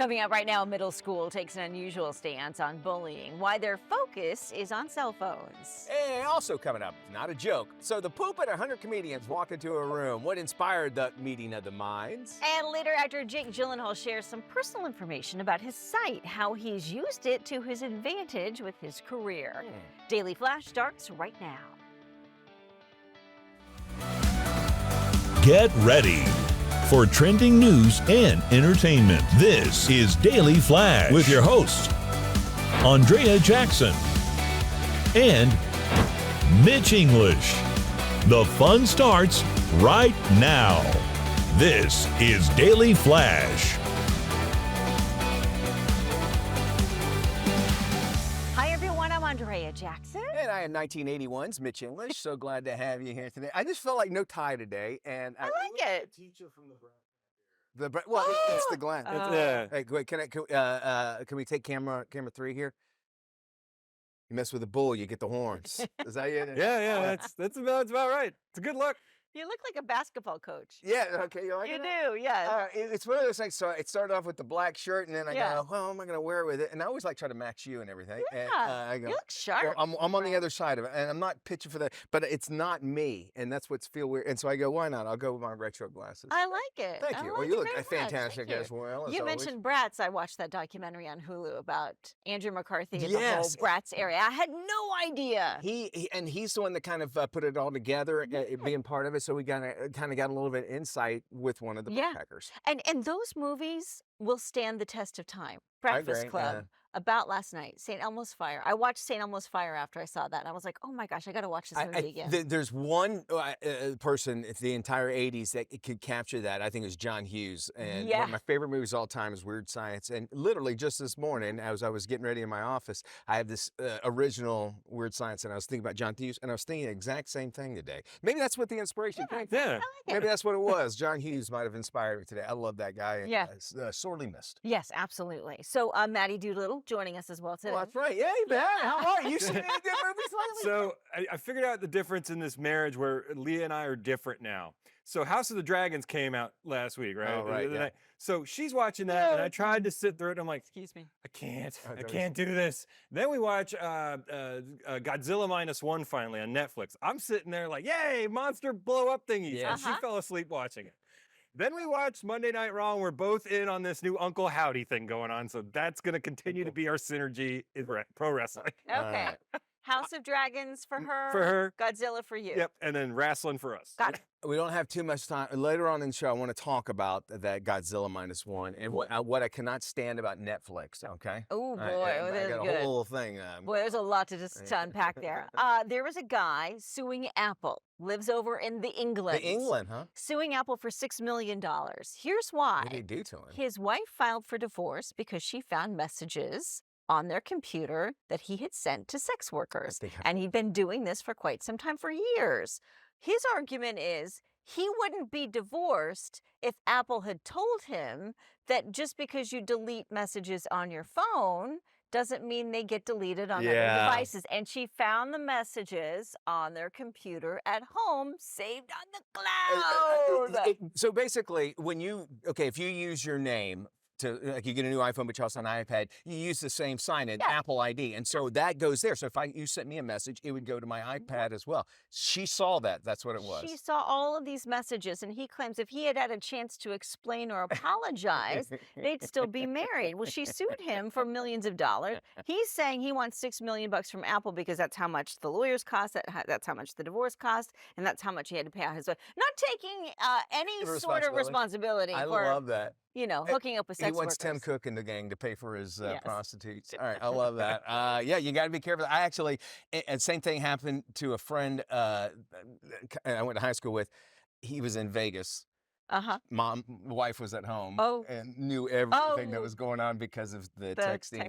Coming up right now, middle school takes an unusual stance on bullying, why their focus is on cell phones. And also coming up, not a joke. So the poop at 100 comedians walk into a room. What inspired the meeting of the minds? And later, actor Jake Gyllenhaal shares some personal information about his site, how he's used it to his advantage with his career. Daily Flash starts right now. Get ready for trending news and entertainment. This is Daily Flash with your hosts, Andrea Jackson and Mitch English. The fun starts right now. This is Daily Flash. Hi, everyone. I'm Andrea Jackson. And I am 1981's Mitch English. So glad to have you here today. I just felt like no tie today, and I like it. Teacher from the well, it's the Glen. Yeah. Hey, wait, can we take camera 3 here? You mess with the bull, you get the horns. Is that it? Yeah, that's about right. It's a good look. You look like a basketball coach. Yeah. Okay. You like You it? do, yes. It's one of those things. So it started off with the black shirt, and then I Yeah. go, well, what am I going to wear with it? And I always like try to match you and everything. Yeah, And, I go, you look sharp. well, I'm on the other side of it, and I'm not pitching for that, but it's not me, and that's what's feel weird. And so I go, why not? I'll go with my retro glasses. I like it. Thank I you. like Well, you it look very much. fantastic Thank you. as well. As You always. mentioned Bratz. I watched that documentary on Hulu about Andrew McCarthy and the whole Yes. Bratz area. I had no idea. He's the one that kind of put it all together, being part of it. So we kind of got a little bit of insight with one of the Yeah. backpackers. And those movies will stand the test of time. Breakfast agree, Club, yeah. About Last Night, St. Elmo's Fire. I watched St. Elmo's Fire after I saw that, and I was like, oh my gosh, I got to watch this movie again. There's one person in the entire 80s that could capture that. I think it was John Hughes. And one of my favorite movies of all time is Weird Science. And literally just this morning, as I was getting ready in my office, I have this original Weird Science, and I was thinking about John Hughes, and I was thinking the exact same thing today. Maybe that's what the inspiration came from. Yeah. I like it. Maybe that's what it was. John Hughes might have inspired me today. I love that guy. And, Yeah. Sorely missed. Yes, absolutely. So Maddie Doolittle joining us as well today. Well, that's right. Yeah, man. How are you? You seen any good movies lately? So I figured out the difference in this marriage where Leah and I are different now. So House of the Dragons came out last week, right? Oh, right, The other yeah. night. So she's watching that, and I tried to sit through it, and I'm like, Excuse me. I can't don't do this. Then we watch Godzilla -1 finally on Netflix. I'm sitting there like, yay, monster blow up thingies. Yeah. And she fell asleep watching it. Then we watched Monday Night Raw, and we're both in on this new Uncle Howdy thing going on. So that's going to continue to be our synergy in pro wrestling. Okay. House of Dragons for her. For her. Godzilla for you. Yep. And then wrestling for us. Got it. We don't have too much time. Later on in the show, I want to talk about that Godzilla -1 and what I cannot stand about Netflix, okay? Oh, boy. I That is got a good. whole thing. Boy, there's a lot to unpack there. There was a guy suing Apple, lives over in England. England, huh? Suing Apple for $6 million. Here's why. What did he do to him? His wife filed for divorce because she found messages on their computer that he had sent to sex workers. And he'd been doing this for quite some time, for years. His argument is he wouldn't be divorced if Apple had told him that just because you delete messages on your phone doesn't mean they get deleted on other devices. And she found the messages on their computer at home, saved on the cloud. So basically, if you use your name, like you get a new iPhone, but you also have an iPad, you use the same sign in Apple ID. And so that goes there. So if you sent me a message, it would go to my iPad as well. She saw that. That's what it was. She saw all of these messages, and he claims if he had had a chance to explain or apologize, they'd still be married. Well, she sued him for millions of dollars. He's saying he wants $6 million from Apple because that's how much the lawyers cost, that's how much the divorce cost, and that's how much he had to pay out his wife. Not taking any sort of responsibility I for, love that. hooking up with sex He wants Tim workers. Cook and the gang to pay for his prostitutes. All right, I love that. Yeah, you got to be careful. I actually, and same thing happened to a friend I went to high school with. He was in Vegas. Wife was at home and knew everything that was going on because of the texting.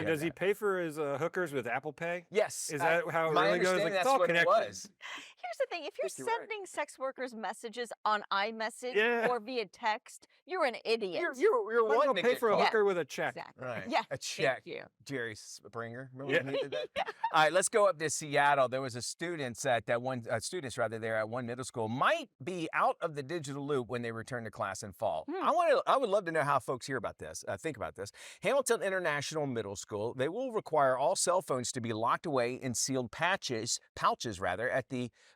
Does he pay for his hookers with Apple Pay? Yes. Is that how it my really goes? understanding Like, it's that's all what connected. it was. Here's the thing, if you're Think you're right. sending sex workers messages on iMessage Yeah. or via text, you're an idiot. You're Might as well wanting to pay get for a caught. hooker with a check. Exactly. Right. Yeah. A check. Thank you. Jerry Springer. Remember Yeah. when he did that? All right, let's go up to Seattle. There was a students at students rather there at one middle school might be out of the digital loop when they return to class in fall. I would love to know how folks hear about this. Think about this. Hamilton International Middle School, they will require all cell phones to be locked away in sealed pouches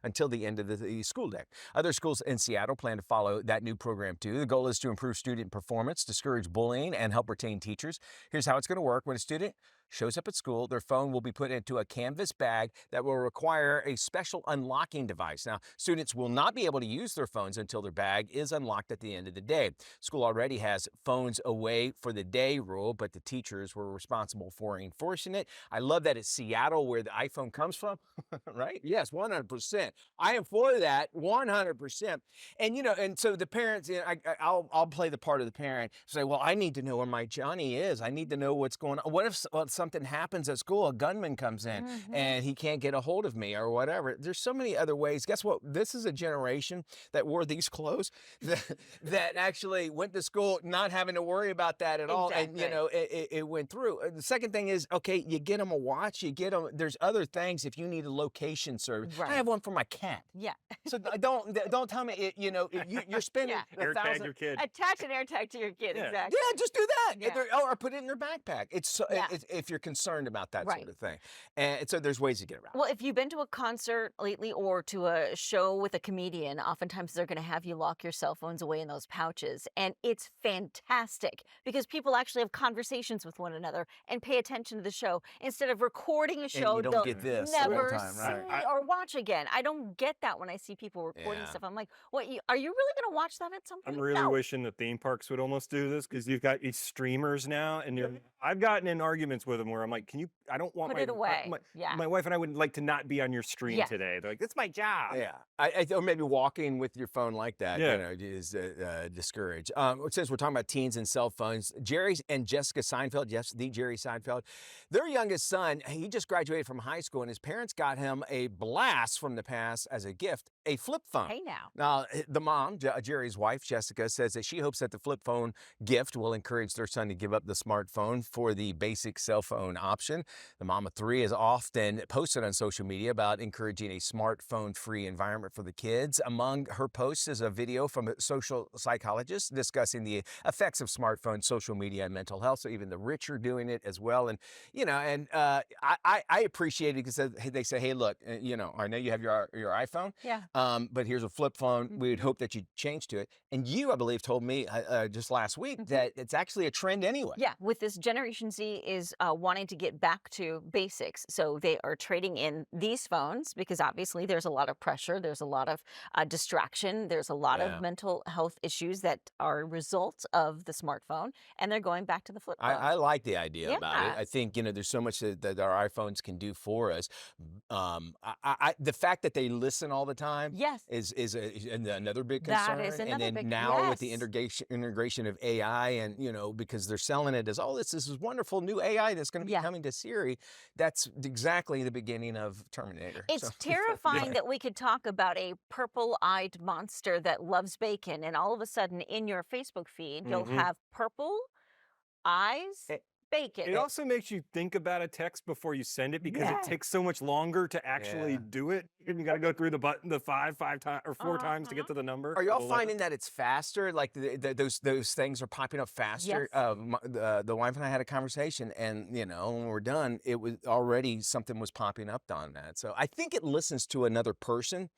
until the end of the school day. Other schools in Seattle plan to follow that new program too. The goal is to improve student performance, discourage bullying, and help retain teachers. Here's how it's going to work. When a student shows up at school, their phone will be put into a canvas bag that will require a special unlocking device. Now, students will not be able to use their phones until their bag is unlocked at the end of the day. School already has phones away for the day rule, but the teachers were responsible for enforcing it. I love that it's Seattle where the iPhone comes from, right? Yes, 100%. I am for that, 100%. And, and so the parents, I'll play the part of the parent, say, well, I need to know where my Johnny is. I need to know what's going on. What if something happens at school, a gunman comes in and he can't get a hold of me or whatever? There's so many other ways. Guess what? This is a generation that wore these clothes that actually went to school not having to worry about that at all. And, it went through. The second thing is, okay, you get them a watch, you get them, there's other things if you need a location service. Right. I have one for my cat. Yeah. So don't tell me, you're spending AirTag $1,000. your kid. Attach an AirTag to your kid, Yeah. exactly. Yeah, just do that. Yeah. Or put it in their backpack. It's if you're concerned about that Right. sort of thing. And so there's ways to get around. Well, if you've been to a concert lately or to a show with a comedian, oftentimes they're going to have you lock your cell phones away in those pouches. And it's fantastic because people actually have conversations with one another and pay attention to the show instead of recording a show you don't they'll get this never all the time, see right? or watch again. I don't get that when I see people recording Yeah. stuff. I'm like, what? Are you really going to watch that at some point? I'm really No. wishing the theme parks would almost do this because you've got these streamers now, and I've gotten in arguments with them where I'm like, I don't want Put it away. Yeah. My wife and I would like to not be on your stream Yes. today. They're like, that's my job. Yeah, or maybe walking with your phone like that, Yeah. is discouraged. Since we're talking about teens and cell phones, Jerry and Jessica Seinfeld, yes, the Jerry Seinfeld, their youngest son, he just graduated from high school, and his parents got him a blast from the past as a gift, a flip phone. Hey now. Now, the mom, Jerry's wife, Jessica, says that she hopes that the flip phone gift will encourage their son to give up the smartphone for the basic cell phone option. The mom of three has often posted on social media about encouraging a smartphone-free environment for the kids. Among her posts is a video from a social psychologist discussing the effects of smartphones, social media, and mental health. So even the rich are doing it as well. And, I appreciate it because they say, hey, look, I know you have your iPhone. Yeah. But here's a flip phone. We would hope that you change to it. And you, I believe, told me just last week that it's actually a trend anyway. Yeah, with this Generation Z is wanting to get back to basics. So they are trading in these phones because obviously there's a lot of pressure. There's a lot of distraction. There's a lot of mental health issues that are a result of the smartphone. And they're going back to the flip phone. I like the idea about it. Yeah. I think, there's so much that our iPhones can do for us. The fact that they listen all the time Yes. is another big That concern. is another and then big- now with the yes. integration of AI and, because they're selling it as, this is wonderful new AI that's going to be Yeah. coming to Siri. That's exactly the beginning of Terminator. It's So- terrifying that we could talk about a purple-eyed monster that loves bacon, and all of a sudden in your Facebook feed, you'll have purple eyes, bacon. It also makes you think about a text before you send it because it takes so much longer to actually do it. And you got to go through the button, the five times or four times to get to the number. Are y'all 11. finding that it's faster? Like those things are popping up faster? Yes. The wife and I had a conversation, and when we're done, it was already something was popping up on that. So I think it listens to another person.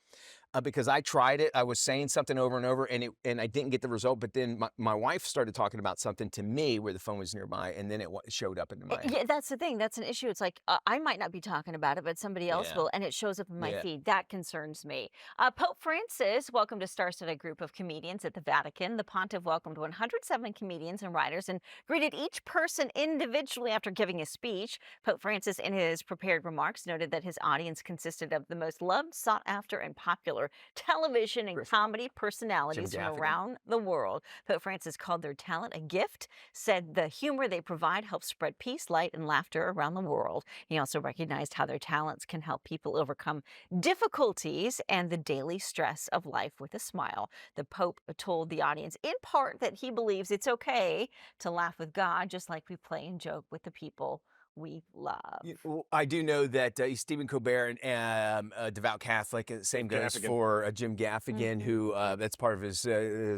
Because I tried it, I was saying something over and over, and I didn't get the result. But then my wife started talking about something to me where the phone was nearby, and then it showed up in my. Yeah, that's the thing. That's an issue. It's like I might not be talking about it, but somebody else will, and it shows up in my feed. That concerns me. Pope Francis welcomed a star-studded group of comedians at the Vatican. The pontiff welcomed 107 comedians and writers and greeted each person individually after giving a speech. Pope Francis, in his prepared remarks, noted that his audience consisted of the most loved, sought-after, and popular popular television and comedy personalities from around the world. Pope Francis called their talent a gift, said the humor they provide helps spread peace, light, and laughter around the world. He also recognized how their talents can help people overcome difficulties and the daily stress of life with a smile. The Pope told the audience in part that he believes it's okay to laugh with God, just like we play and joke with the people we love. I do know that Stephen Colbert, and a devout Catholic, same goes for Jim Gaffigan, who that's part of his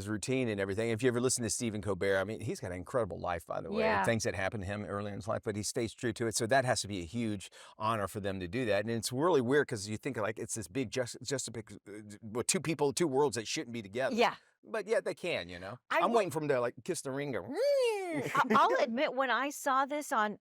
routine and everything. If you ever listen to Stephen Colbert, I mean, he's got an incredible life, by the way. Things that happened to him early in his life, but he stays true to it. So that has to be a huge honor for them to do that. And it's really weird because you think like it's this big, just a big, two people, two worlds that shouldn't be together. Yeah. But yeah, they can, you know. I'm waiting for them to like kiss the ring. Go. I'll admit, when I saw this on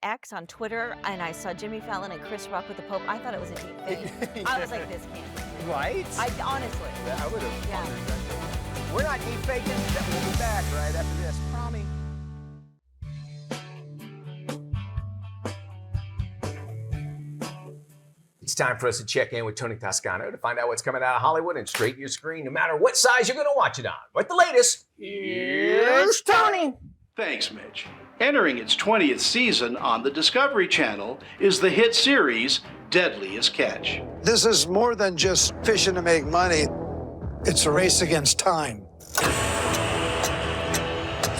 X, on Twitter, and I saw Jimmy Fallon and Chris Rock with the Pope, I thought it was a deep fake. I was like, this can't be. Right? Honestly. Yeah, I would have. Yeah. We're not deep faking. We'll be back right after this. Promise. It's time for us to check in with Tony Toscano to find out what's coming out of Hollywood and straight to your screen, no matter what size you're going to watch it on. With the latest, here's Tony. Thanks, Mitch. Entering its 20th season on the Discovery Channel is the hit series Deadliest Catch. This is more than just fishing to make money. It's a race against time.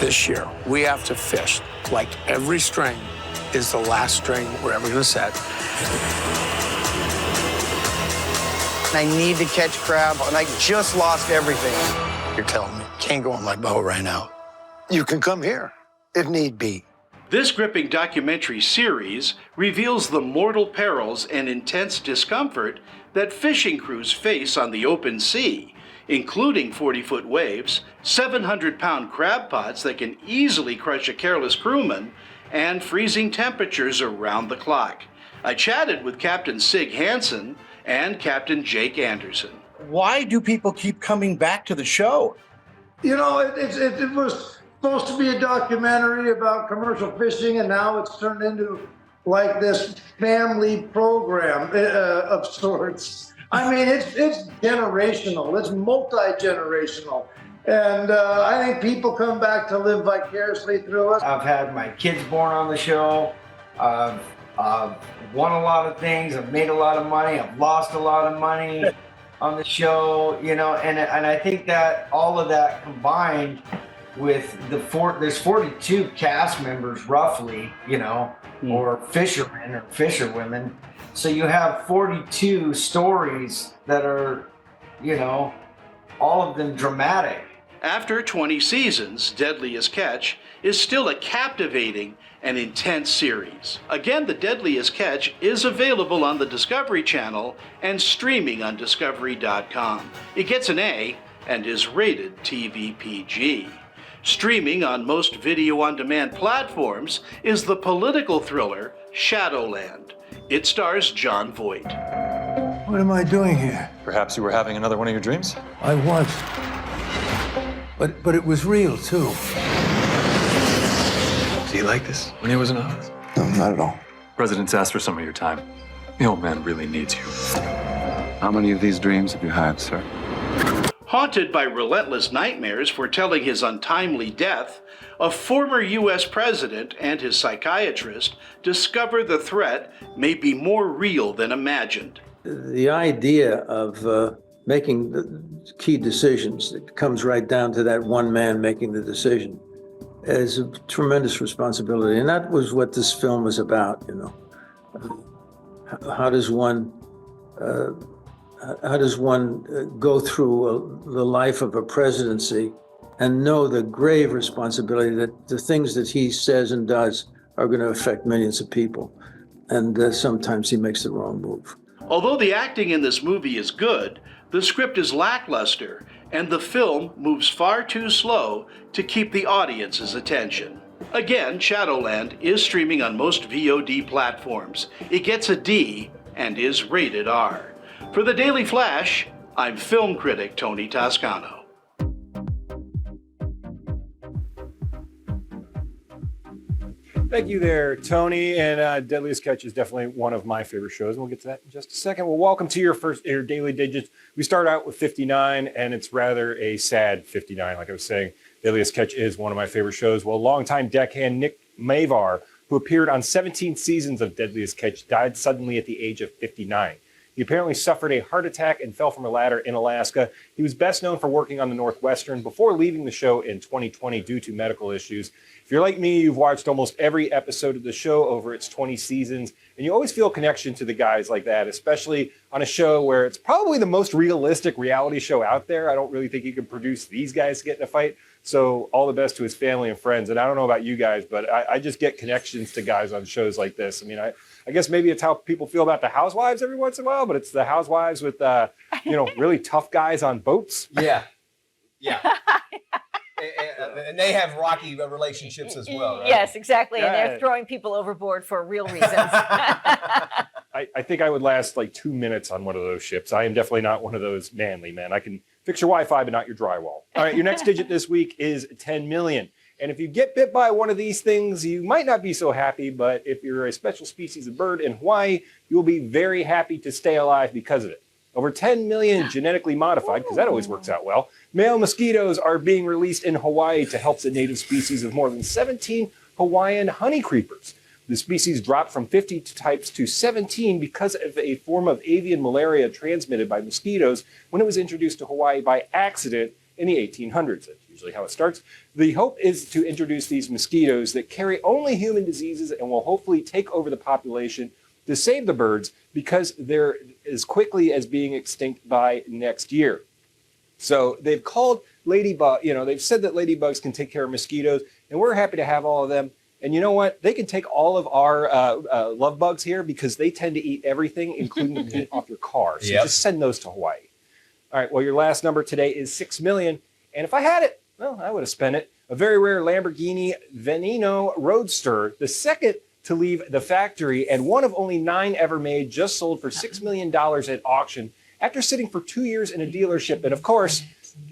This year, we have to fish like every string is the last string we're ever going to set. I need to catch crab, and I just lost everything. You're telling me, can't go on my boat right now. You can come here, if need be. This gripping documentary series reveals the mortal perils and intense discomfort that fishing crews face on the open sea, including 40-foot waves, 700-pound crab pots that can easily crush a careless crewman, and freezing temperatures around the clock. I chatted with Captain Sig Hansen and Captain Jake Anderson. Why do people keep coming back to the show? You know, it was supposed to be a documentary about commercial fishing, and now it's turned into like this family program of sorts. I mean, it's generational. It's multi-generational. And I think people come back to live vicariously through us. I've had my kids born on the show. I've won a lot of things. I've made a lot of money. I've lost a lot of money on the show, you know, and I think that all of that combined with there's 42 cast members roughly, you know, or fishermen or fisherwomen. So you have 42 stories that are, you know, all of them dramatic. After 20 seasons, Deadliest Catch is still a captivating and intense series. Again, The Deadliest Catch is available on the Discovery Channel and streaming on Discovery.com. It gets an A and is rated TV PG. Streaming on most video-on-demand platforms is the political thriller Shadowland. It stars Jon Voight. What am I doing here? Perhaps you were having another one of your dreams? I was. But it was real, too. Do you like this when he was in office? No, not at all. President's asked for some of your time. The old man really needs you. How many of these dreams have you had, sir? Haunted by relentless nightmares foretelling his untimely death, a former U.S. president and his psychiatrist discover the threat may be more real than imagined. The idea of making the key decisions, it comes right down to that one man making the decision, is a tremendous responsibility. And that was what this film was about, you know. How does one go through the life of a presidency and know the grave responsibility that the things that he says and does are going to affect millions of people. And sometimes he makes the wrong move. Although the acting in this movie is good, the script is lackluster, and the film moves far too slow to keep the audience's attention. Again, Shadowland is streaming on most VOD platforms. It gets a D and is rated R. For the Daily Flash, I'm film critic Tony Toscano. Thank you there, Tony. And Deadliest Catch is definitely one of my favorite shows. And we'll get to that in just a second. Well, welcome to your Daily Digits. We start out with 59, and it's rather a sad 59. Like I was saying, Deadliest Catch is one of my favorite shows. Well, longtime deckhand Nick Mavar, who appeared on 17 seasons of Deadliest Catch, died suddenly at the age of 59. He apparently suffered a heart attack and fell from a ladder in Alaska. He was best known for working on the Northwestern before leaving the show in 2020 due to medical issues. If you're like me, you've watched almost every episode of the show over its 20 seasons, and you always feel a connection to the guys like that, especially on a show where it's probably the most realistic reality show out there. I don't really think you can produce these guys to get in a fight. So all the best to his family and friends. And I don't know about you guys, but I just get connections to guys on shows like this. I mean, I guess maybe it's how people feel about the Housewives every once in a while, but it's the Housewives with, really tough guys on boats. Yeah. Yeah. And they have rocky relationships as well, right? Yes, exactly. Yeah. And they're throwing people overboard for real reasons. I think I would last like 2 minutes on one of those ships. I am definitely not one of those manly men. I can fix your Wi-Fi, but not your drywall. All right, your next digit this week is 10 million. And if you get bit by one of these things, you might not be so happy, but if you're a special species of bird in Hawaii, you will be very happy to stay alive because of it. Over 10 million genetically modified, because that always works out well, male mosquitoes are being released in Hawaii to help the native species of more than 17 Hawaiian honey creepers. The species dropped from 50 types to 17 because of a form of avian malaria transmitted by mosquitoes when it was introduced to Hawaii by accident in the 1800s. That's usually how it starts. The hope is to introduce these mosquitoes that carry only human diseases and will hopefully take over the population to save the birds because they're as quickly as being extinct by next year. So they've called ladybug, they've said that ladybugs can take care of mosquitoes, and we're happy to have all of them. And you know what? They can take all of our love bugs here because they tend to eat everything, including the paint off your car. So just send those to Hawaii. All right, well, your last number today is 6 million. And if I had it, well, I would have spent it. A very rare Lamborghini Veneno Roadster, the second to leave the factory and one of only 9 ever made, just sold for $6 million at auction after sitting for 2 years in a dealership. And of course,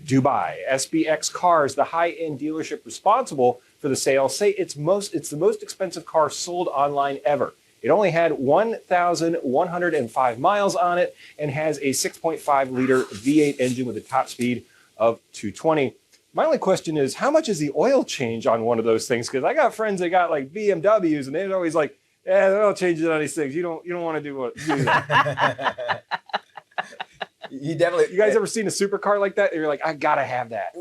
Dubai. SBX Cars, the high-end dealership responsible for the sale, say it's the most expensive car sold online ever. It only had 1,105 miles on it and has a 6.5-liter V8 engine with a top speed of 220. My only question is, how much is the oil change on one of those things? Because I got friends that got like BMWs, and they're always like, "Yeah, the oil changes on these things. You don't want to do that." You guys ever seen a supercar like that? You're like, I gotta have that.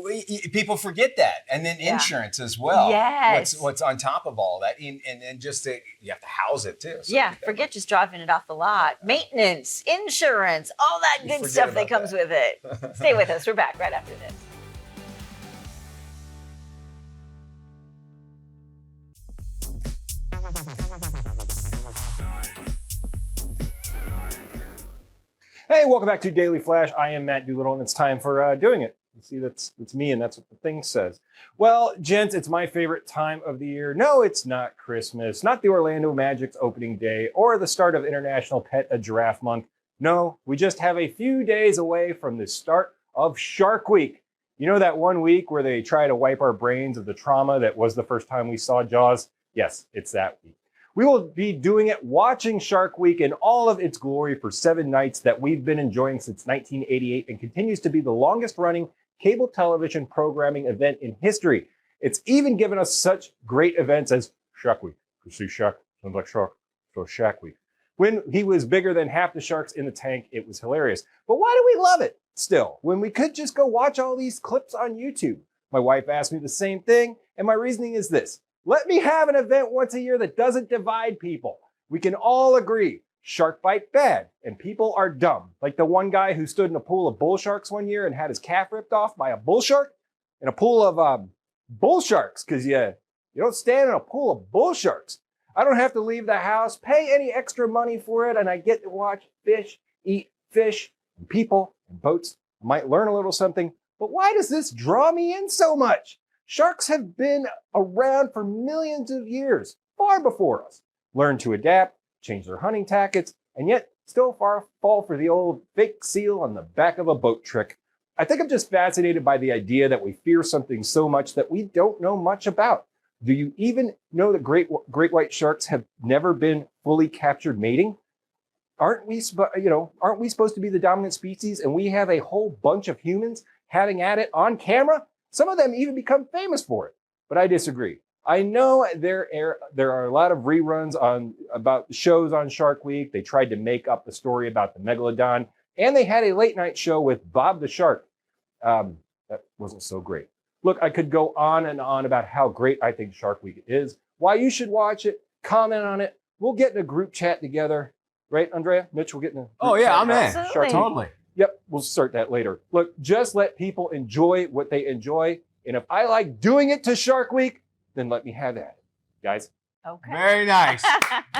People forget that, and then insurance as well. Yes. What's on top of all that, and then just you have to house it too. So forget just driving it off the lot. Maintenance, insurance, all that good stuff that comes with it. Stay with us. We're back right after this. Hey, welcome back to Daily Flash. I am Matt Doolittle, and it's time for doing it. You see, that's me, and that's what the thing says. Well, gents, it's my favorite time of the year. No, it's not Christmas, not the Orlando Magic's opening day, or the start of International Pet a Giraffe Month. No, we just have a few days away from the start of Shark Week. You know that one week where they try to wipe our brains of the trauma that was the first time we saw Jaws? Yes, it's that week. We will be doing it watching Shark Week in all of its glory for 7 nights that we've been enjoying since 1988 and continues to be the longest running cable television programming event in history. It's even given us such great events as Shark Week. You see Shark, sounds like Shark, so Shark Week. When he was bigger than half the sharks in the tank, it was hilarious. But why do we love it still when we could just go watch all these clips on YouTube? My wife asked me the same thing, and my reasoning is this. Let me have an event once a year that doesn't divide people. We can all agree shark bite bad and people are dumb. Like the one guy who stood in a pool of bull sharks one year and had his calf ripped off by a bull shark in a pool of bull sharks because you don't stand in a pool of bull sharks. I don't have to leave the house, pay any extra money for it, and I get to watch fish eat fish and people and boats. I might learn a little something, but why does this draw me in so much? Sharks have been around for millions of years, far before us. Learned to adapt, change their hunting tactics, and yet still fall for the old fake seal on the back of a boat trick. I think I'm just fascinated by the idea that we fear something so much that we don't know much about. Do you even know that great white sharks have never been fully captured mating? Aren't we supposed to be the dominant species, and we have a whole bunch of humans having at it on camera? Some of them even become famous for it. But I disagree. I know there are a lot of reruns about shows on Shark Week. They tried to make up the story about the megalodon, and they had a late night show with Bob the Shark. That wasn't so great. Look, I could go on and on about how great I think Shark Week is, why you should watch it, comment on it. We'll get in a group chat together. Right, Andrea? Mitch, we'll get in a group chat. I'm in. Shark Totally. Yep, we'll start that later. Look, just let people enjoy what they enjoy. And if I like doing it to Shark Week, then let me have that, guys. Okay. Very nice.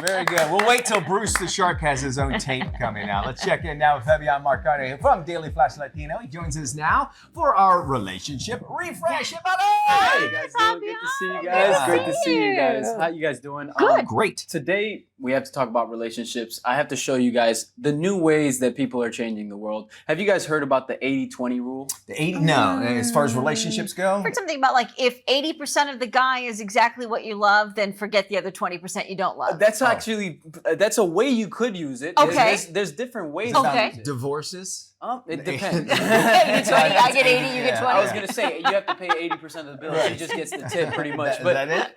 Very good. We'll wait till Bruce the Shark has his own tape coming out. Let's check in now with Fabian Marcari from Daily Flash Latino. He joins us now for our relationship refresh. Hey, guys, doing good to see you guys. Great to see you guys. How you guys doing? Good. Great. Today, we have to talk about relationships. I have to show you guys the new ways that people are changing the world. Have you guys heard about the 80-20 rule? The 80? No. As far as relationships go? Heard something about like if 80% of the guy is exactly what you love, then forget the other 20% you don't love. That's actually, that's a way you could use it. Okay. There's different ways Okay. to use it. Divorces? It depends. 80-20, I get 80, you get 20. I was gonna say you have to pay 80% of the bill. She just gets the tip, pretty much. Is But that it?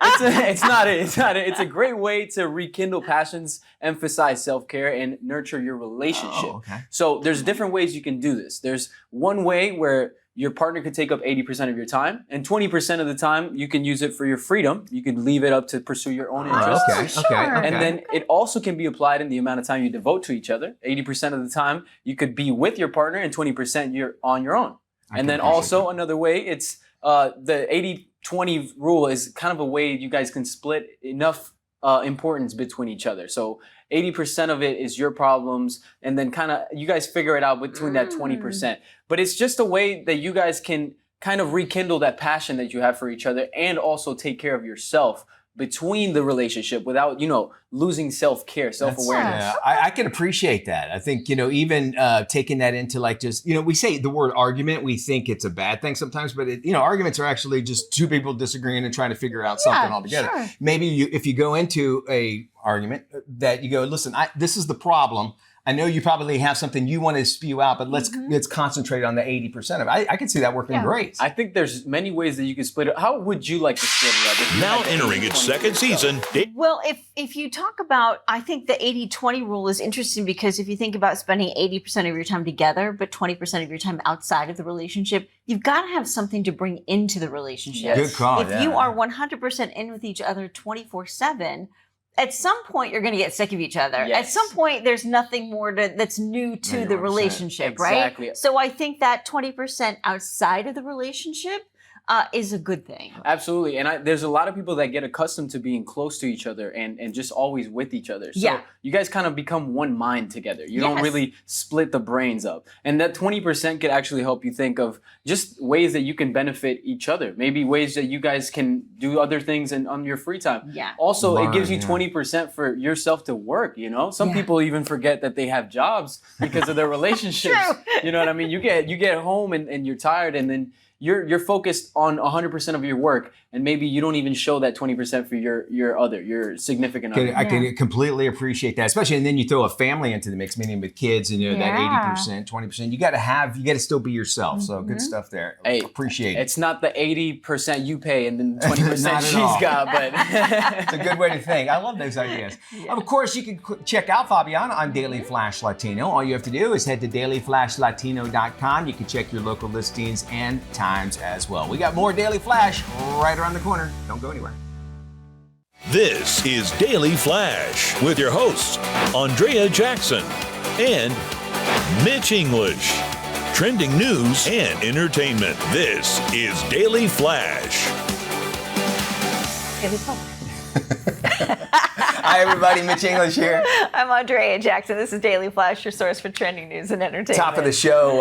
it's not it. It's not it. It's a great way to rekindle passions, emphasize self-care, and nurture your relationship. Oh, okay. So there's different ways you can do this. There's one way where your partner could take up 80% of your time, and 20% of the time you can use it for your freedom. You can leave it up to pursue your own interests. Okay. And then it also can be applied in the amount of time you devote to each other. 80% of the time you could be with your partner, and 20% you're on your own. And then also another way, it's the 80-20 rule is kind of a way you guys can split enough importance between each other. So 80% of it is your problems, and then kind of you guys figure it out between that 20%. But it's just a way that you guys can kind of rekindle that passion that you have for each other, and also take care of yourself between the relationship without, losing self-care, self-awareness. Yeah, I can appreciate that. I think, even taking that into like just, we say the word argument, we think it's a bad thing sometimes, but arguments are actually just two people disagreeing and trying to figure out something altogether. Sure. Maybe if you go into a argument that you go, listen, this is the problem. I know you probably have something you want to spew out, but let's concentrate on the 80% of it. I can see that working great. I think there's many ways that you can split it. How would you like to split it up? Now entering its second season. Well, if you talk about, I think the 80-20 rule is interesting, because if you think about spending 80% of your time together, but 20% of your time outside of the relationship, you've got to have something to bring into the relationship. Good call. If you are 100% in with each other 24/7, at some point you're going to get sick of each other. Yes. At some point there's nothing more that's new to the relationship, exactly. right? So I think that 20% outside of the relationship is a good thing. Absolutely. And there's a lot of people that get accustomed to being close to each other and just always with each other. So you guys kind of become one mind together. You don't really split the brains up. And that 20% could actually help you think of just ways that you can benefit each other. Maybe ways that you guys can do other things on your free time. Yeah. Also, it gives you 20% for yourself to work, Some people even forget that they have jobs because of their relationships. You know what I mean? You get home and you're tired, and then you're focused on 100% of your work, and maybe you don't even show that 20% for your significant other. I can completely appreciate that, especially, and then you throw a family into the mix, meaning with kids, and that 80%, 20%. You got to still be yourself. So good stuff there. Hey, appreciate it. It's not the 80% you pay and then 20% she's got, but it's a good way to think. I love those ideas. Of course, you can check out Fabiana on Daily Flash Latino. All you have to do is head to dailyflashlatino.com. You can check your local listings and times as well. We got more Daily Flash right around the corner. Don't go anywhere. This is Daily Flash with your hosts, Andrea Jackson and Mitch English. Trending news and entertainment. This is Daily Flash. Hi, everybody. Mitch English here. I'm Andrea Jackson. This is Daily Flash, your source for trending news and entertainment. Top of the show,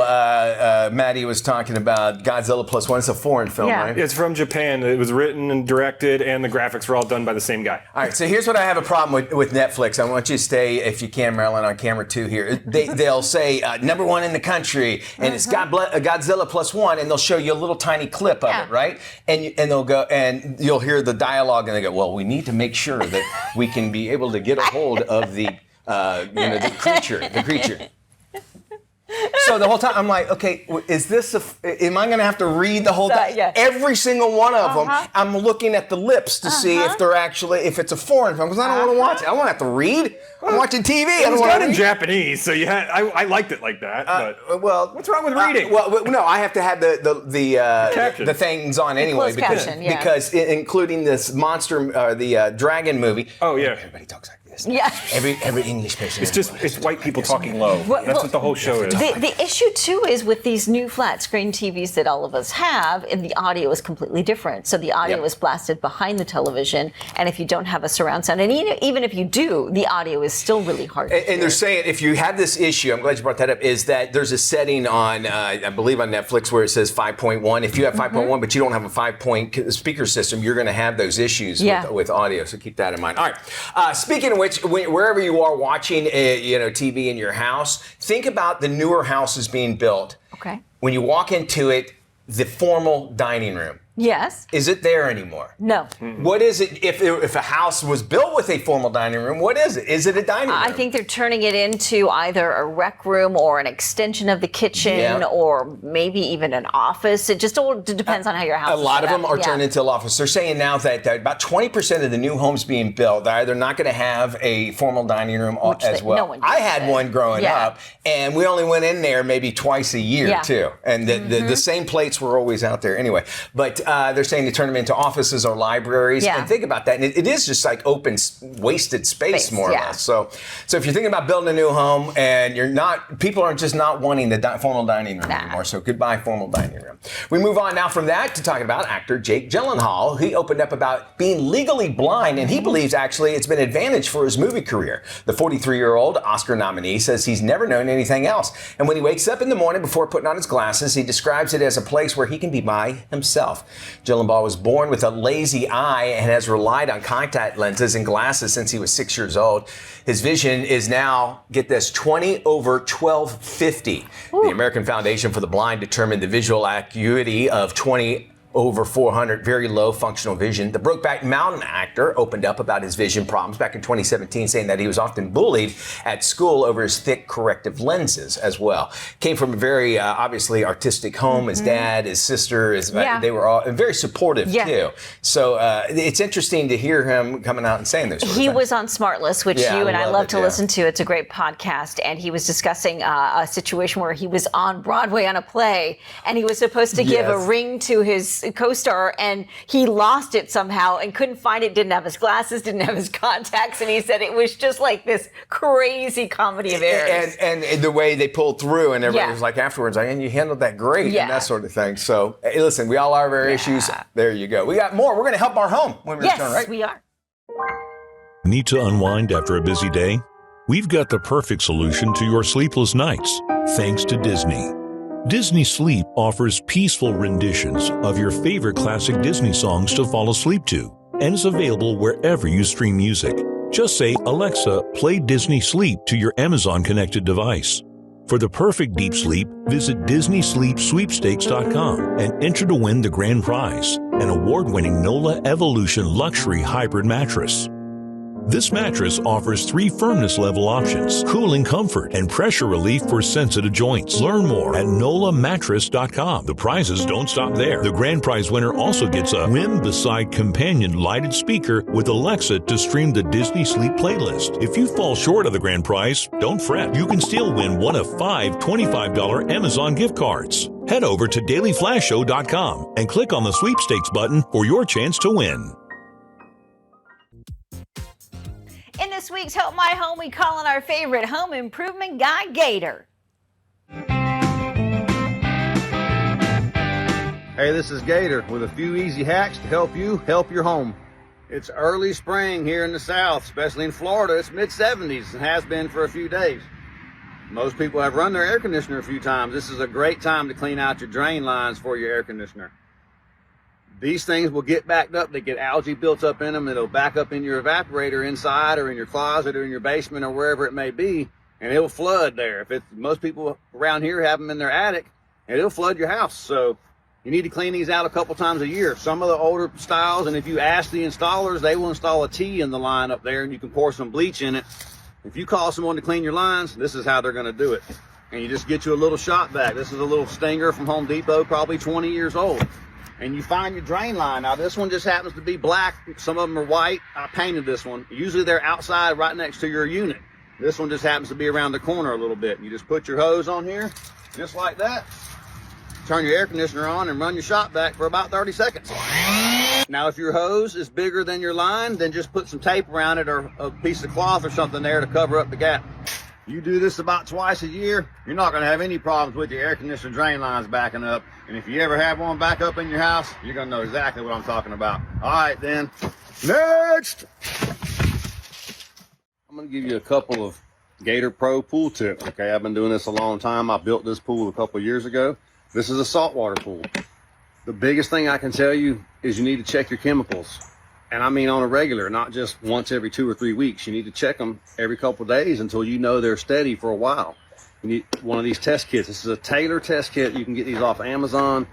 Maddie was talking about Godzilla Plus One. It's a foreign film, right? It's from Japan. It was written and directed, and the graphics were all done by the same guy. All right, so here's what I have a problem with Netflix. I want you to stay, if you can, Marilyn, on camera 2 here. They'll say #1 in the country, and it's Godzilla Plus One, and they'll show you a little tiny clip of it, right? And they'll go, and you'll hear the dialogue, and they go, well, we need to make sure that we can be able to get a hold of the creature. So the whole time I'm like, okay, is this am I going to have to read the whole thing? Yeah. Every single one of them, I'm looking at the lips to see if they're actually, if it's a foreign film, because I don't want to watch it. I don't have to read. I'm watching TV. It was done in Japanese, so I liked it like that. But well, what's wrong with reading? No, I have to have the things on anyway because including this monster, the dragon movie. Oh yeah, everybody talks like this. Yeah. Every English person. It's white people talking low. That's what the whole show is. The issue too is with these new flat screen TVs that all of us have, and the audio is completely different. So the audio is blasted behind the television, and if you don't have a surround sound, and even if you do, the audio is still really hard. And they're saying if you have this issue, I'm glad you brought that up, is that there's a setting on, I believe on Netflix where it says 5.1. If you have 5.1, but you don't have a 5-point speaker system, you're going to have those issues with audio. So keep that in mind. All right. Speaking of which, wherever you are watching, TV in your house, think about the newer houses being built. Okay. When you walk into it, the formal dining room. Yes. Is it there anymore? No. What is it? If a house was built with a formal dining room, what is it? Is it a dining room? I think they're turning it into either a rec room or an extension of the kitchen or maybe even an office. It just all depends on how your house is. A lot of them are turned into an office. They're saying now that about 20% of the new homes being built, they're either not going to have a formal dining room as well. No one I had one growing up, and we only went in there maybe twice a year too. And the same plates were always out there anyway. But they're saying to turn them into offices or libraries. And think about that. And it is just like open, wasted space more or less. So if you're thinking about building a new home and people are just not wanting the formal dining room anymore. So goodbye formal dining room. We move on now from that to talking about actor Jake Gyllenhaal. He opened up about being legally blind, and he believes actually it's been an advantage for his movie career. The 43-year-old Oscar nominee says he's never known anything else. And when he wakes up in the morning before putting on his glasses, he describes it as a place where he can be by himself. Gyllenhaal was born with a lazy eye and has relied on contact lenses and glasses since he was 6 years old. His vision is now, get this, 20/1250. The American Foundation for the Blind determined the visual acuity of 20/400, very low functional vision. The Brokeback Mountain actor opened up about his vision problems back in 2017, saying that he was often bullied at school over his thick corrective lenses as well. Came from a very obviously artistic home. His dad, his sister, they were all very supportive too. So it's interesting to hear him coming out and saying this. He was on Smartless, which you and I love to listen to. It's a great podcast. And he was discussing a situation where he was on Broadway on a play, and he was supposed to give a ring to his co-star, and he lost it somehow and couldn't find it, didn't have his glasses, didn't have his contacts, and he said it was just like this crazy comedy of errors. And the way they pulled through, and everybody was like afterwards, and you handled that great, and that sort of thing. So, hey, listen, we all have our issues. There you go. We got more. We're going to help our home when we return, right? Yes, we are. Need to unwind after a busy day? We've got the perfect solution to your sleepless nights, thanks to Disney. Disney Sleep offers peaceful renditions of your favorite classic Disney songs to fall asleep to, and is available wherever you stream music. Just say, Alexa, play Disney Sleep to your Amazon-connected device. For the perfect deep sleep, visit DisneySleepSweepstakes.com and enter to win the grand prize, an award-winning NOLA Evolution Luxury Hybrid Mattress. This mattress offers 3 firmness level options, cooling comfort, and pressure relief for sensitive joints. Learn more at NOLAmattress.com. The prizes don't stop there. The grand prize winner also gets a Whim Beside companion lighted speaker with Alexa to stream the Disney Sleep playlist. If you fall short of the grand prize, don't fret. You can still win one of 5 $25 Amazon gift cards. Head over to dailyflashshow.com and click on the sweepstakes button for your chance to win. In this week's Help My Home, we call on our favorite home improvement guy, Gator. Hey, this is Gator with a few easy hacks to help you help your home. It's early spring here in the South, especially in Florida. It's mid-70s and has been for a few days. Most people have run their air conditioner a few times. This is a great time to clean out your drain lines for your air conditioner. These things will get backed up. They get algae built up in them. It'll back up in your evaporator inside or in your closet or in your basement or wherever it may be, and it'll flood there. Most people around here have them in their attic, and it'll flood your house. So you need to clean these out a couple times a year. Some of the older styles, and if you ask the installers, they will install a T in the line up there, and you can pour some bleach in it. If you call someone to clean your lines, this is how they're going to do it. And you just get you a little shot vac. This is a little Stinger from Home Depot, probably 20 years old. And you find your drain line. Now, this one just happens to be black. Some of them are white. I painted this one. Usually they're outside right next to your unit. This one just happens to be around the corner a little bit. You just put your hose on here, just like that. Turn your air conditioner on and run your shop vac for about 30 seconds. Now, if your hose is bigger than your line, then just put some tape around it or a piece of cloth or something there to cover up the gap. You do this about twice a year, you're not going to have any problems with your air conditioner drain lines backing up. And if you ever have one back up in your house, you're going to know exactly what I'm talking about. All right, then. Next! I'm going to give you a couple of Gator Pro pool tips. Okay, I've been doing this a long time. I built this pool a couple of years ago. This is a saltwater pool. The biggest thing I can tell you is you need to check your chemicals. And I mean on a regular, not just once every 2 or 3 weeks. You need to check them every couple of days until you know they're steady for a while. You need one of these test kits. This is a Taylor test kit. You can get these off Amazon.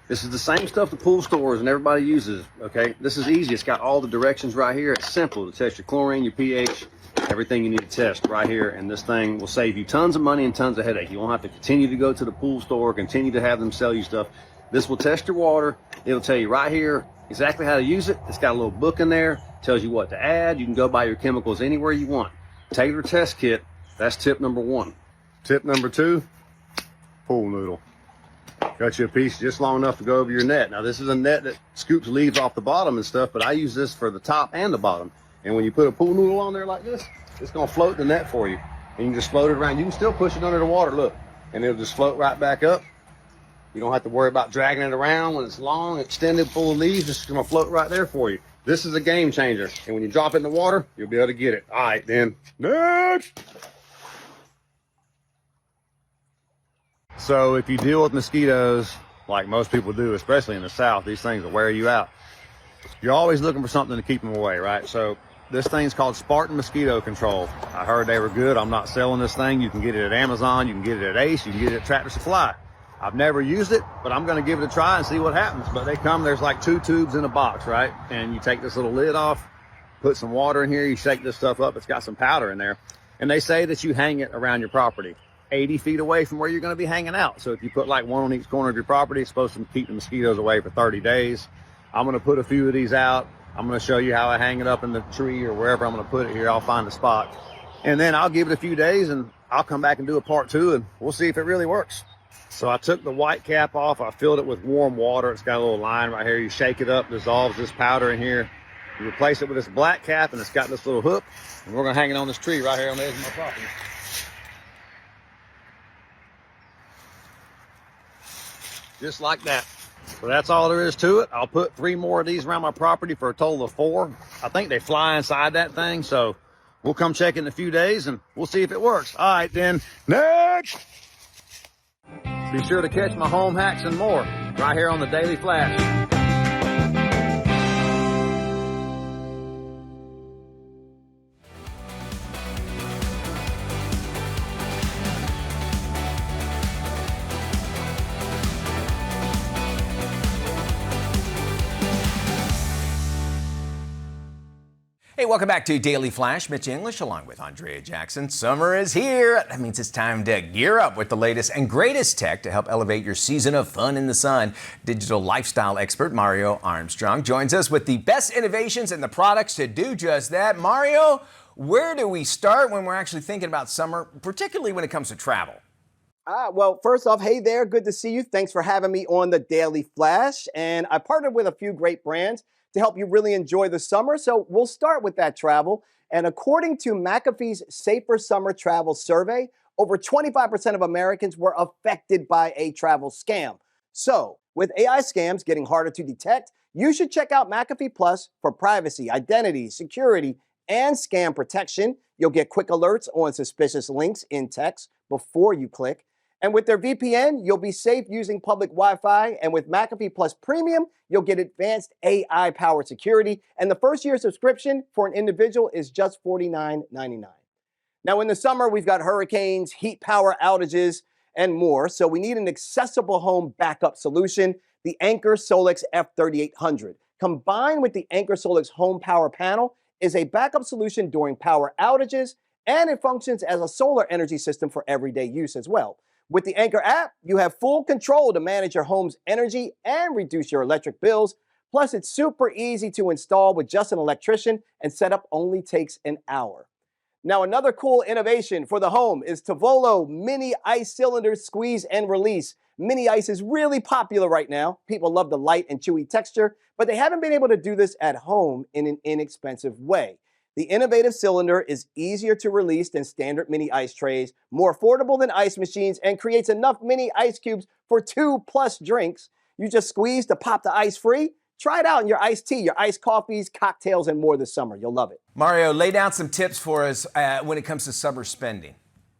This is the same stuff the pool stores and everybody uses, okay? This is easy. It's got all the directions right here. It's simple to test your chlorine, your pH, everything you need to test right here. And this thing will save you tons of money and tons of headache. You won't have to continue to go to the pool store, continue to have them sell you stuff. This will test your water. It'll tell you right here exactly how to use it. It's got a little book in there, tells you what to add. You can go buy your chemicals anywhere you want. Taylor test kit, that's tip number 1. Tip number 2, pool noodle. Cut you a piece just long enough to go over your net. Now this is a net that scoops leaves off the bottom and stuff, but I use this for the top and the bottom. And when you put a pool noodle on there like this, it's gonna float the net for you. And you can just float it around. You can still push it under the water, look, and it'll just float right back up. You don't have to worry about dragging it around when it's long, extended, full of leaves. It's gonna float right there for you. This is a game changer. And when you drop it in the water, you'll be able to get it. All right, then, next. So if you deal with mosquitoes, like most people do, especially in the South, these things will wear you out. You're always looking for something to keep them away, right? So this thing's called Spartan Mosquito Control. I heard they were good. I'm not selling this thing. You can get it at Amazon. You can get it at Ace. You can get it at Tractor Supply. I've never used it, but I'm going to give it a try and see what happens. But they come, there's like 2 tubes in a box, right? And you take this little lid off, put some water in here, you shake this stuff up. It's got some powder in there. And they say that you hang it around your property, 80 feet away from where you're going to be hanging out. So if you put like one on each corner of your property, it's supposed to keep the mosquitoes away for 30 days. I'm going to put a few of these out. I'm going to show you how I hang it up in the tree or wherever I'm going to put it here. I'll find a spot. And then I'll give it a few days and I'll come back and do a part 2 and we'll see if it really works. So I took the white cap off. I filled it with warm water. It's got a little line right here. You shake it up, dissolves this powder in here. You replace it with this black cap, and it's got this little hook. And we're going to hang it on this tree right here on the edge of my property. Just like that. So that's all there is to it. I'll put 3 more of these around my property for a total of 4. I think they fly inside that thing. So we'll come check in a few days, and we'll see if it works. All right, then. Next! Be sure to catch my home hacks and more right here on the Daily Flash. Hey, welcome back to Daily Flash. Mitch English along with Andrea Jackson. Summer is here. That means it's time to gear up with the latest and greatest tech to help elevate your season of fun in the sun. Digital lifestyle expert Mario Armstrong joins us with the best innovations and the products to do just that. Mario, where do we start when we're actually thinking about summer, particularly when it comes to travel? Well, first off, hey there, good to see you. Thanks for having me on the Daily Flash. And I partnered with a few great brands to help you really enjoy the summer. So we'll start with that travel. And according to McAfee's Safer Summer Travel Survey, over 25% of Americans were affected by a travel scam. So With AI scams getting harder to detect, you should check out McAfee Plus for privacy, identity, security, and scam protection. You'll get quick alerts on suspicious links in text before you click. And with their VPN, you'll be safe using public Wi-Fi. And with McAfee Plus Premium, you'll get advanced AI-powered security. And the first year subscription for an individual is just $49.99. Now, in the summer, we've got hurricanes, heat power outages, and more. So we need an accessible home backup solution, the Anker Solix F3800. Combined with the Anker Solix Home Power Panel is a backup solution during power outages, and it functions as a solar energy system for everyday use as well. With the Anker app, you have full control to manage your home's energy and reduce your electric bills. Plus, it's super easy to install with just an electrician, and setup only takes an hour. Now, another cool innovation for the home is Tavolo Mini Ice Cylinder Squeeze and Release. Mini Ice is really popular right now. People love the light and chewy texture, but they haven't been able to do this at home in an inexpensive way. The innovative cylinder is easier to release than standard mini ice trays, more affordable than ice machines, and creates enough mini ice cubes for 2+ drinks. You just squeeze to pop the ice free. Try it out in your iced tea, your iced coffees, cocktails, and more this summer. You'll love it. Mario, lay down some tips for us when it comes to summer spending.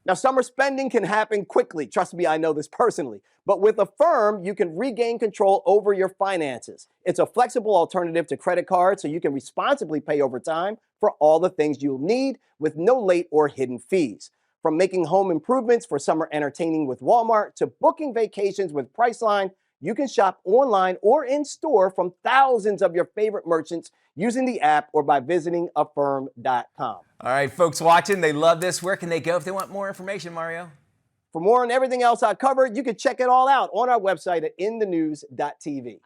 Now, summer spending can happen quickly. Trust me, I know this personally. But with Affirm, you can regain control over your finances. It's a flexible alternative to credit cards, so you can responsibly pay over time for all the things you'll need with no late or hidden fees. From making home improvements for summer entertaining with Walmart to booking vacations with Priceline, you can shop online or in store from thousands of your favorite merchants using the app or by visiting affirm.com. All right, folks watching, they love this. Where can they go if they want more information, Mario? For more on everything else I covered, you can check it all out on our website at inthenews.tv.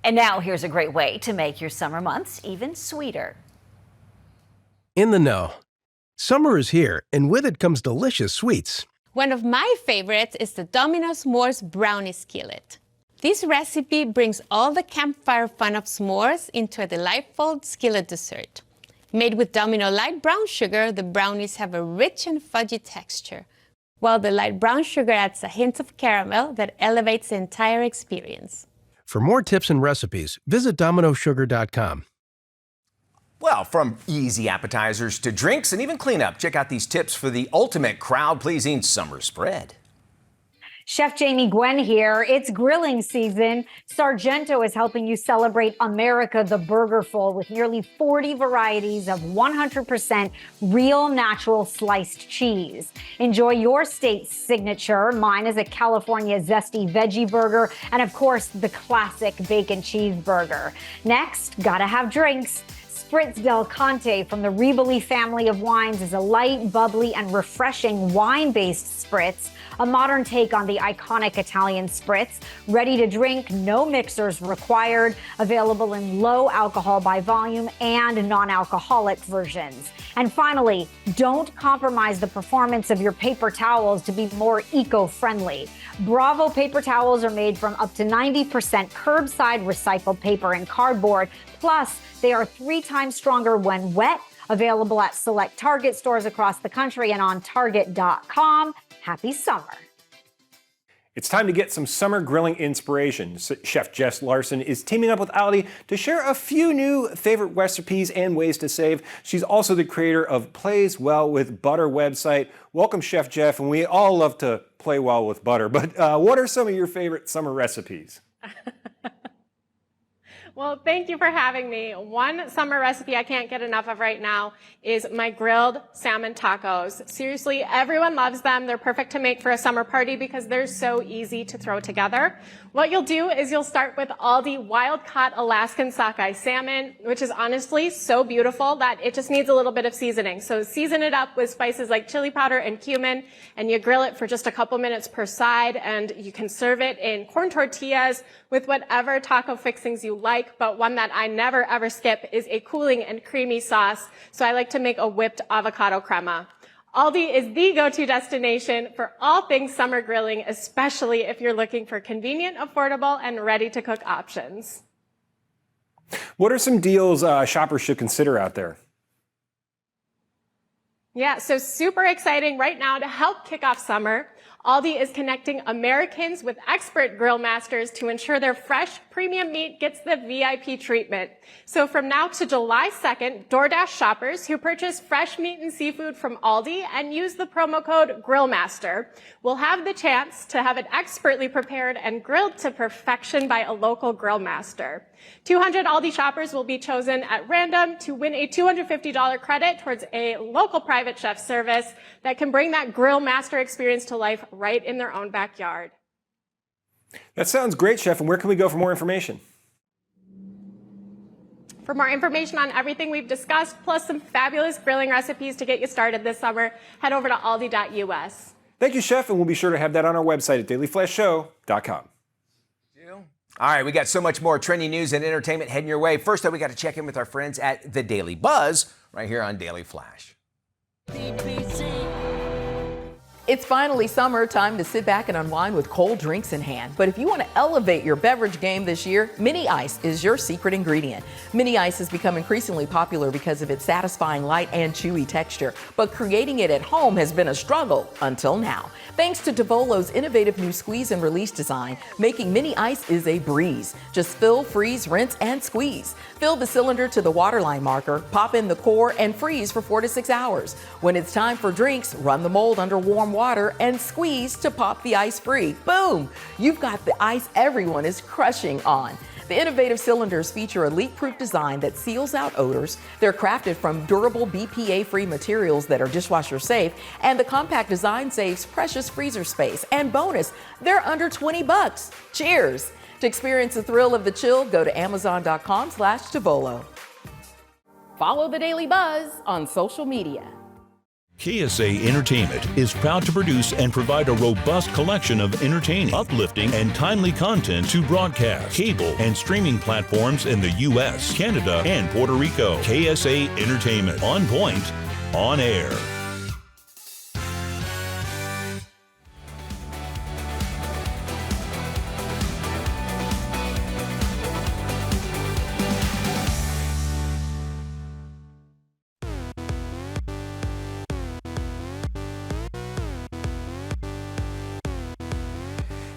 And now here's a great way to make your summer months even sweeter. In the know. Summer is here, and with it comes delicious sweets. One of my favorites is the Domino's S'mores Brownie Skillet. This recipe brings all the campfire fun of s'mores into a delightful skillet dessert. Made with Domino light brown sugar, the brownies have a rich and fudgy texture, while the light brown sugar adds a hint of caramel that elevates the entire experience. For more tips and recipes, visit dominosugar.com. Well, from easy appetizers to drinks and even cleanup, check out these tips for the ultimate crowd-pleasing summer spread. Chef Jamie Gwen here. It's grilling season. Sargento is helping you celebrate America the Burgerful with nearly 40 varieties of 100% real natural sliced cheese. Enjoy your state's signature. Mine is a California zesty veggie burger and, of course, the classic bacon cheeseburger. Next, gotta have drinks. Spritz del Conte from the Riboli family of wines is a light, bubbly, and refreshing wine-based spritz, a modern take on the iconic Italian spritz. Ready to drink, no mixers required, available in low alcohol by volume and non-alcoholic versions. And finally, don't compromise the performance of your paper towels to be more eco-friendly. Bravo paper towels are made from up to 90% curbside recycled paper and cardboard. Plus, they are 3 times stronger when wet. Available at select Target stores across the country and on Target.com. Happy summer. It's time to get some summer grilling inspiration. Chef Jess Larson is teaming up with Aldi to share a few new favorite recipes and ways to save. She's also the creator of Plays Well with Butter website. Welcome, Chef Jeff, and we all love to play well with butter, but what are some of your favorite summer recipes? Well, thank you for having me. One summer recipe I can't get enough of right now is my grilled salmon tacos. Seriously, everyone loves them. They're perfect to make for a summer party because they're so easy to throw together. What you'll do is you'll start with Aldi wild-caught Alaskan sockeye salmon, which is honestly so beautiful that it just needs a little bit of seasoning. So season it up with spices like chili powder and cumin, and you grill it for just a couple minutes per side, and you can serve it in corn tortillas with whatever taco fixings you like, but one that I never ever skip is a cooling and creamy sauce. So I like to make a whipped avocado crema. Aldi is the go-to destination for all things summer grilling, especially if you're looking for convenient, affordable, and ready-to-cook options. What are some deals shoppers should consider out there? Yeah, so super exciting right now to help kick off summer. Aldi is connecting Americans with expert grill masters to ensure their fresh premium meat gets the VIP treatment. So from now to July 2nd, DoorDash shoppers who purchase fresh meat and seafood from Aldi and use the promo code GRILLMASTER will have the chance to have it expertly prepared and grilled to perfection by a local grill master. 200 Aldi shoppers will be chosen at random to win a $250 credit towards a local private chef service that can bring that grill master experience to life right in their own backyard. That sounds great, Chef. And where can we go for more information? For more information on everything we've discussed, plus some fabulous grilling recipes to get you started this summer, head over to aldi.us. Thank you, Chef, and we'll be sure to have that on our website at dailyflashshow.com. All right, we got so much more trending news and entertainment heading your way. First, though, we got to check in with our friends at The Daily Buzz right here on Daily Flash. It's finally summer, time to sit back and unwind with cold drinks in hand. But if you want to elevate your beverage game this year, Mini Ice is your secret ingredient. Mini Ice has become increasingly popular because of its satisfying light and chewy texture. But creating it at home has been a struggle until now. Thanks to Devolo's innovative new squeeze and release design, making Mini Ice is a breeze. Just fill, freeze, rinse, and squeeze. Fill the cylinder to the waterline marker, pop in the core, and freeze for 4 to 6 hours. When it's time for drinks, run the mold under warm water and squeeze to pop the ice free. Boom! You've got the ice everyone is crushing on. The innovative cylinders feature a leak-proof design that seals out odors. They're crafted from durable BPA-free materials that are dishwasher safe, and the compact design saves precious freezer space. And bonus, they're under $20. Cheers! To experience the thrill of the chill, go to amazon.com/Devolo. Follow The Daily Buzz on social media. KSA Entertainment is proud to produce and provide a robust collection of entertaining, uplifting, and timely content to broadcast, cable, and streaming platforms in the U.S., Canada, and Puerto Rico. KSA Entertainment. On point, on air.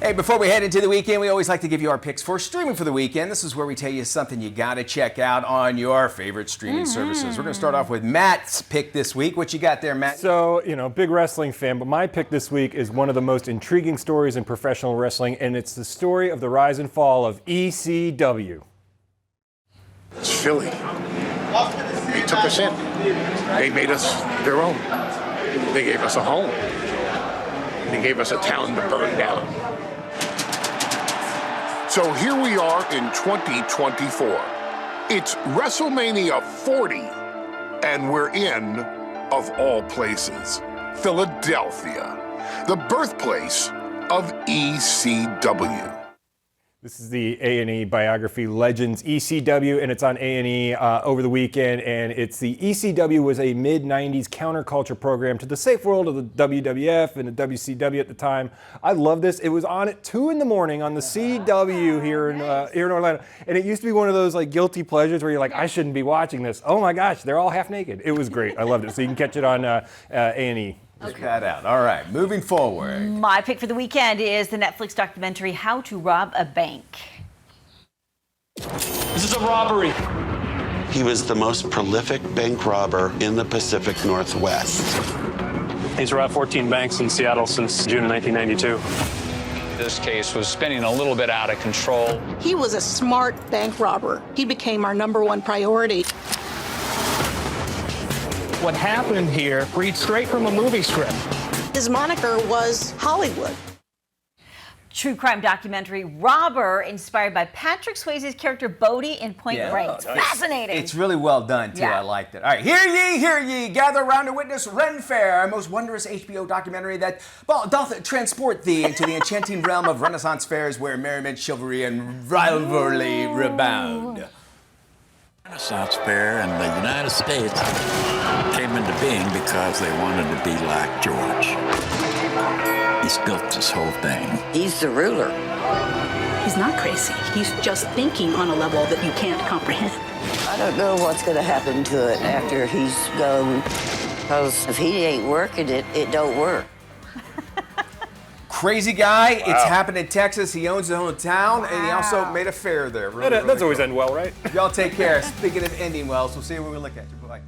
Hey, before we head into the weekend, we always like to give you our picks for streaming for the weekend. This is where we tell you something you got to check out on your favorite streaming services. We're going to start off with Matt's pick this week. What you got there, Matt? So, big wrestling fan, but my pick this week is one of the most intriguing stories in professional wrestling, and it's the story of the rise and fall of ECW. It's Philly. They took us in. They made us their own. They gave us a home. They gave us a town to burn down. So here we are in 2024. It's WrestleMania 40, and we're in, of all places, Philadelphia, the birthplace of ECW. This is the A&E biography, Legends ECW, and it's on A&E over the weekend. And it's the ECW was a mid-90s counterculture program to the safe world of the WWF and the WCW at the time. I love this. It was on at 2 in the morning on the CW here in Orlando. And it used to be one of those like guilty pleasures where you're like, I shouldn't be watching this. Oh my gosh, they're all half naked. It was great. I loved it. So you can catch it on A&E. Check that out. All right, moving forward. My pick for the weekend is the Netflix documentary, How to Rob a Bank. This is a robbery. He was the most prolific bank robber in the Pacific Northwest. He's robbed 14 banks in Seattle since June 1992. This case was spinning a little bit out of control. He was a smart bank robber. He became our #1 priority. What happened here reads straight from a movie script. His moniker was Hollywood. True crime documentary, Robber, inspired by Patrick Swayze's character Bodie in Point Break. It's fascinating. It's really well done, too. Yeah. I liked it. All right, hear ye, gather around to witness Ren Fair, a most wondrous HBO documentary that doth transport thee into the enchanting realm of Renaissance fairs where merriment, chivalry, and rivalry rebound. Renaissance Fair in the United States came into being because they wanted to be like George. He's built this whole thing. He's the ruler. He's not crazy. He's just thinking on a level that you can't comprehend. I don't know what's going to happen to it after he's gone. Because if he ain't working it, it don't work. Crazy guy. Wow. It's happened in Texas. He owns his own town, and he also made a fair there. Really, that's always end well, right? Y'all take care. Speaking of ending well, so we'll see you when we look at you. Bye.